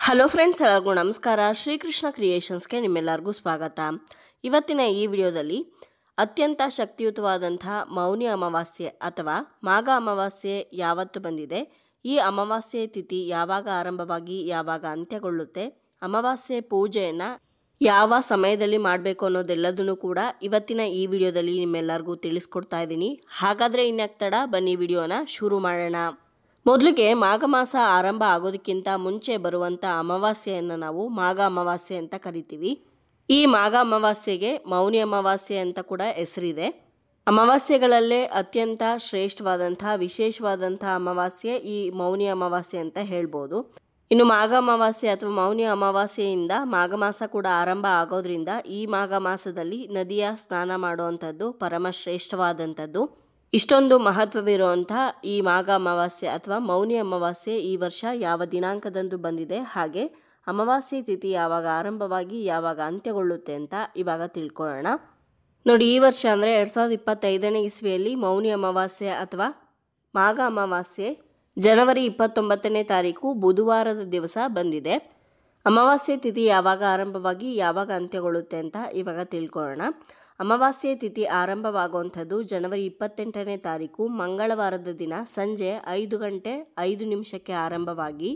Hello friends, ಎಲ್ಲರಿಗೂ ನಮಸ್ಕಾರ. ಶ್ರೀಕೃಷ್ಣ ಕ್ರಿಯೇಷನ್ಸ್ಗೆ ನಿಮ್ಮೆಲ್ಲರಿಗೂ ಸ್ವಾಗತ. ಇವತ್ತಿನ ಈ ವಿಡಿಯೋದಲ್ಲಿ ಅತ್ಯಂತ ಶಕ್ತಿಯುತವಾದಂತಹ ಮೌನಿ ಅಮಾವಾಸ್ಯೆ ಅಥವಾ ಮಾಘ ಅಮಾವಾಸ್ಯೆ ಯಾವತ್ತು ಬಂದಿದೆ, ಈ ಅಮಾವಾಸ್ಯೆ ತಿಥಿ ಯಾವಾಗ ಆರಂಭವಾಗಿ ಯಾವಾಗ ಅಂತ್ಯಗೊಳ್ಳುತ್ತೆ, ಅಮಾವಾಸ್ಯೆ ಪೂಜೆಯನ್ನು ಯಾವ ಸಮಯದಲ್ಲಿ ಮಾಡಬೇಕು ಅನ್ನೋದೆಲ್ಲದನ್ನು ಕೂಡ ಇವತ್ತಿನ ಈ ವಿಡಿಯೋದಲ್ಲಿ ನಿಮ್ಮೆಲ್ಲರಿಗೂ ತಿಳಿಸ್ಕೊಡ್ತಾ ಇದ್ದೀನಿ. ಹಾಗಾದರೆ ಇನ್ಯಾಕ್ ತಡ, ಬನ್ನಿ ವಿಡಿಯೋನ ಶುರು ಮಾಡೋಣ. ಮೊದಲಿಗೆ ಮಾಘ ಮಾಸ ಆರಂಭ ಆಗೋದಕ್ಕಿಂತ ಮುಂಚೆ ಬರುವಂಥ ಅಮಾವಾಸ್ಯೆಯನ್ನು ನಾವು ಮಾಘ ಅಮಾವಾಸ್ಯೆ ಅಂತ ಕರಿತೀವಿ. ಈ ಮಾಘ ಅಮಾವಾಸ್ಯೆಗೆ ಮೌನಿ ಅಮಾವಾಸ್ಯೆ ಅಂತ ಕೂಡ ಹೆಸರಿದೆ. ಅಮಾವಾಸ್ಯೆಗಳಲ್ಲೇ ಅತ್ಯಂತ ಶ್ರೇಷ್ಠವಾದಂಥ ವಿಶೇಷವಾದಂಥ ಅಮಾವಾಸ್ಯೆ ಈ ಮೌನಿ ಅಮಾವಾಸ್ಯೆ ಅಂತ ಹೇಳ್ಬೋದು. ಇನ್ನು ಮಾಘ ಅಮಾವಾಸ್ಯೆ ಅಥವಾ ಮೌನಿ ಅಮಾವಾಸ್ಯೆಯಿಂದ ಮಾಘ ಮಾಸ ಕೂಡ ಆರಂಭ ಆಗೋದ್ರಿಂದ ಈ ಮಾಘ ಮಾಸದಲ್ಲಿ ನದಿಯ ಸ್ನಾನ ಮಾಡುವಂಥದ್ದು ಪರಮ ಶ್ರೇಷ್ಠವಾದಂಥದ್ದು. ಇಷ್ಟೊಂದು ಮಹತ್ವವಿರುವಂಥ ಈ ಮಾಘ ಅಮಾವಾಸ್ಯೆ ಅಥವಾ ಮೌನಿ ಅಮಾವಾಸ್ಯೆ ಈ ವರ್ಷ ಯಾವ ದಿನಾಂಕದಂದು ಬಂದಿದೆ, ಹಾಗೆ ಅಮಾವಾಸ್ಯೆ ತಿಥಿ ಯಾವಾಗ ಆರಂಭವಾಗಿ ಯಾವಾಗ ಅಂತ್ಯಗೊಳ್ಳುತ್ತೆ ಅಂತ ಇವಾಗ ತಿಳ್ಕೊಳ್ಳೋಣ. ನೋಡಿ, ಈ ವರ್ಷ ಅಂದರೆ 2025ನೇ ಇಸ್ವಿಯಲ್ಲಿ ಮೌನಿ ಅಮಾವಾಸ್ಯೆ ಅಥವಾ ಮಾಘ ಅಮಾವಾಸ್ಯೆ ಜನವರಿ 29ನೇ ತಾರೀಕು ಬುಧವಾರದ ದಿವಸ ಬಂದಿದೆ. ಅಮಾವಾಸ್ಯೆ ತಿಥಿ ಯಾವಾಗ ಆರಂಭವಾಗಿ ಯಾವಾಗ ಅಂತ್ಯಗೊಳ್ಳುತ್ತೆ ಅಂತ ಇವಾಗ ತಿಳ್ಕೊಳ್ಳೋಣ. ಅಮಾವಾಸ್ಯೆ ತಿಥಿ ಆರಂಭವಾಗುವಂಥದ್ದು ಜನವರಿ 28ನೇ ತಾರೀಕು ಮಂಗಳವಾರದ ದಿನ ಸಂಜೆ 5 ಗಂಟೆ 5 ನಿಮಿಷಕ್ಕೆ ಆರಂಭವಾಗಿ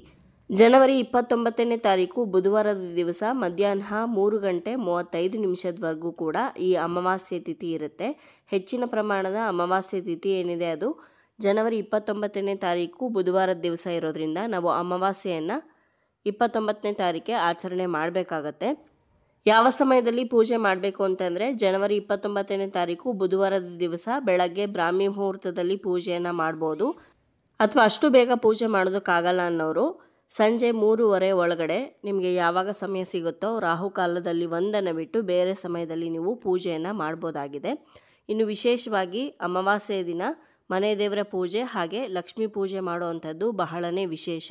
ಜನವರಿ 29ನೇ ತಾರೀಕು ಬುಧವಾರದ ದಿವಸ ಮಧ್ಯಾಹ್ನ 3 ಗಂಟೆ 35 ನಿಮಿಷದವರೆಗೂ ಕೂಡ ಈ ಅಮಾವಾಸ್ಯೆ ತಿಥಿ ಇರುತ್ತೆ. ಹೆಚ್ಚಿನ ಪ್ರಮಾಣದ ಅಮಾವಾಸ್ಯೆ ತಿಥಿ ಏನಿದೆ ಅದು ಜನವರಿ 29ನೇ ತಾರೀಕು ಬುಧವಾರದ ದಿವಸ ಇರೋದ್ರಿಂದ ನಾವು ಅಮಾವಾಸ್ಯೆಯನ್ನು 29ನೇ ತಾರೀಕೆ ಆಚರಣೆ ಮಾಡಬೇಕಾಗತ್ತೆ. ಯಾವ ಸಮಯದಲ್ಲಿ ಪೂಜೆ ಮಾಡಬೇಕು ಅಂತಂದರೆ ಜನವರಿ 29ನೇ ತಾರೀಕು ಬುಧವಾರದ ದಿವಸ ಬೆಳಗ್ಗೆ ಬ್ರಾಹ್ಮಿ ಮುಹೂರ್ತದಲ್ಲಿ ಪೂಜೆಯನ್ನು ಮಾಡ್ಬೋದು. ಅಥವಾ ಅಷ್ಟು ಬೇಗ ಪೂಜೆ ಮಾಡೋದಕ್ಕಾಗಲ್ಲ ಅನ್ನೋರು ಸಂಜೆ 3:30 ಒಳಗಡೆ ನಿಮಗೆ ಯಾವಾಗ ಸಮಯ ಸಿಗುತ್ತೋ ರಾಹುಕಾಲದಲ್ಲಿ ಒಂದನ್ನು ಬಿಟ್ಟು ಬೇರೆ ಸಮಯದಲ್ಲಿ ನೀವು ಪೂಜೆಯನ್ನು ಮಾಡ್ಬೋದಾಗಿದೆ. ಇನ್ನು ವಿಶೇಷವಾಗಿ ಅಮಾವಾಸ್ಯೆ ದಿನ ಮನೆ ದೇವರ ಪೂಜೆ ಹಾಗೆ ಲಕ್ಷ್ಮೀ ಪೂಜೆ ಮಾಡುವಂಥದ್ದು ಬಹಳನೇ ವಿಶೇಷ.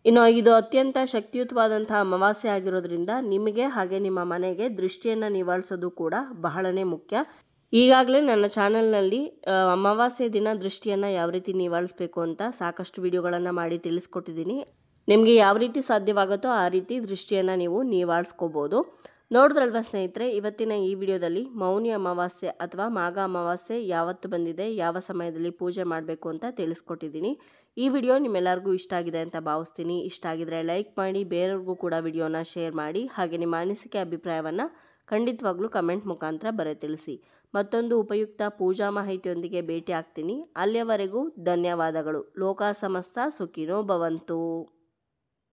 ಇನ್ನು ಇದು ಅತ್ಯಂತ ಶಕ್ತಿಯುತವಾದಂಥ ಅಮಾವಾಸ್ಯೆ ಆಗಿರೋದ್ರಿಂದ ನಿಮಗೆ ಹಾಗೆ ನಿಮ್ಮ ಮನೆಗೆ ದೃಷ್ಟಿಯನ್ನು ನಿವಾರಿಸೋದು ಕೂಡ ಬಹಳನೇ ಮುಖ್ಯ. ಈಗಾಗಲೇ ನನ್ನ ಚಾನಲ್ನಲ್ಲಿ ಅಮಾವಾಸ್ಯೆ ದಿನ ದೃಷ್ಟಿಯನ್ನು ಯಾವ ರೀತಿ ನಿವಾರಿಸಬೇಕು ಅಂತ ಸಾಕಷ್ಟು ವಿಡಿಯೋಗಳನ್ನು ಮಾಡಿ ತಿಳಿಸ್ಕೊಟ್ಟಿದ್ದೀನಿ. ನಿಮಗೆ ಯಾವ ರೀತಿ ಸಾಧ್ಯವಾಗುತ್ತೋ ಆ ರೀತಿ ದೃಷ್ಟಿಯನ್ನು ನೀವು ನಿವಾರಿಸ್ಕೋಬೋದು. ನೋಡಿದ್ರಲ್ವ ಸ್ನೇಹಿತರೆ, ಇವತ್ತಿನ ಈ ವಿಡಿಯೋದಲ್ಲಿ ಮೌನಿ ಅಮಾವಾಸ್ಯೆ ಅಥವಾ ಮಾಘ ಅಮಾವಾಸ್ಯೆ ಯಾವತ್ತು ಬಂದಿದೆ, ಯಾವ ಸಮಯದಲ್ಲಿ ಪೂಜೆ ಮಾಡಬೇಕು ಅಂತ ತಿಳಿಸ್ಕೊಟ್ಟಿದ್ದೀನಿ. ಈ ವಿಡಿಯೋ ನಿಮ್ಮೆಲ್ಲರಿಗೂ ಇಷ್ಟ ಆಗಿದೆ ಅಂತ ಭಾವಿಸ್ತೀನಿ. ಇಷ್ಟ ಆಗಿದ್ರೆ ಲೈಕ್ ಮಾಡಿ, ಬೇರೆಯವ್ರಿಗೂ ಕೂಡ ವಿಡಿಯೋನ ಶೇರ್ ಮಾಡಿ, ಹಾಗೆ ನಿಮ್ಮ ಅನಿಸಿಕೆ ಅಭಿಪ್ರಾಯವನ್ನು ಖಂಡಿತವಾಗ್ಲೂ ಕಮೆಂಟ್ ಮುಖಾಂತರ ತಿಳಿಸಿ. ಮತ್ತೊಂದು ಉಪಯುಕ್ತ ಪೂಜಾ ಮಾಹಿತಿಯೊಂದಿಗೆ ಭೇಟಿ ಆಗ್ತೀನಿ. ಅಲ್ಲಿಯವರೆಗೂ ಧನ್ಯವಾದಗಳು. ಲೋಕ ಸಮಸ್ತ ಸುಖಿನೋ ಭವಂತು.